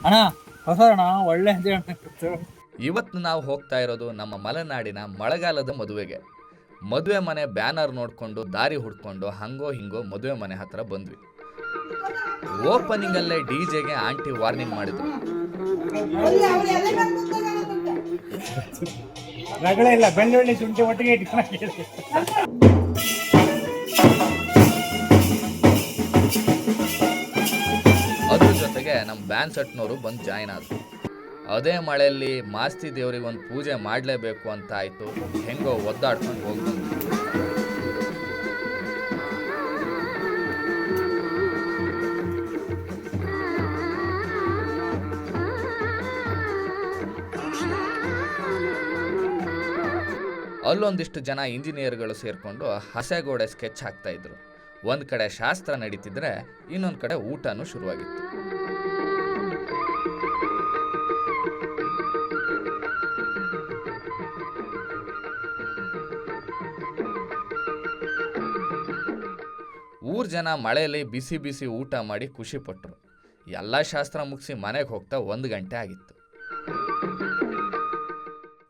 ಅಣ್ಣ ಹೊಸಣ್ಣ ಒಳ್ಳೆ ಇವತ್ತು ನಾವು ಹೋಗ್ತಾ ಇರೋದು ನಮ್ಮ ಮಲೆನಾಡಿನ ಮಳೆಗಾಲದ ಮದುವೆಗೆ. ಮದುವೆ ಮನೆ ಬ್ಯಾನರ್ ನೋಡಿಕೊಂಡು ದಾರಿ ಹುಡ್ಕೊಂಡು ಹಂಗೋ ಹಿಂಗೋ ಮದುವೆ ಮನೆ ಹತ್ರ ಬಂದ್ವಿ. ಓಪನಿಂಗ್ ಅಲ್ಲೇ ಡಿಜೆಗೆ ಆಂಟಿ ವಾರ್ನಿಂಗ್ ಮಾಡಿದ್ರು. ರಗಳೆ ಇಲ್ಲ, ಬೆಳ್ಳುಳ್ಳಿ ಶುಂಠಿ ಒಟ್ಟಿಗೆ ಅದ್ರ ಜೊತೆಗೆ ನಮ್ಮ ಬ್ಯಾನ್ ಸೆಟ್ನವರು ಬಂದು ಜಾಯ್ನ್ ಆದ್ರು. ಅದೇ ಮಳೆಯಲ್ಲಿ ಮಾಸ್ತಿ ದೇವ್ರಿಗೆ ಒಂದು ಪೂಜೆ ಮಾಡಲೇಬೇಕು ಅಂತ ಆಯಿತು. ಹೆಂಗೋ ಒದ್ದಾಡ್ಕೊಂಡು ಹೋಗಿ ಬಂದ್ವಿ. ಅಲ್ಲೊಂದಿಷ್ಟು ಜನ ಇಂಜಿನಿಯರ್ಗಳು ಸೇರಿಕೊಂಡು ಹಸೆಗೋಡೆ ಸ್ಕೆಚ್ ಹಾಕ್ತಾ ಇದ್ರು. ಒಂದು ಕಡೆ ಶಾಸ್ತ್ರ ನಡೀತಿದ್ರೆ ಇನ್ನೊಂದು ಕಡೆ ಊಟನೂ ಶುರುವಾಗಿತ್ತು. ಊರ್ ಜನ ಮಳೆಯಲ್ಲಿ ಬಿಸಿ ಬಿಸಿ ಊಟ ಮಾಡಿ ಖುಷಿ ಪಟ್ಟರು. ಎಲ್ಲ ಶಾಸ್ತ್ರ ಮುಗಿಸಿ ಮನೆಗೆ ಹೋಗ್ತಾ 1 ಗಂಟೆ ಆಗಿತ್ತು.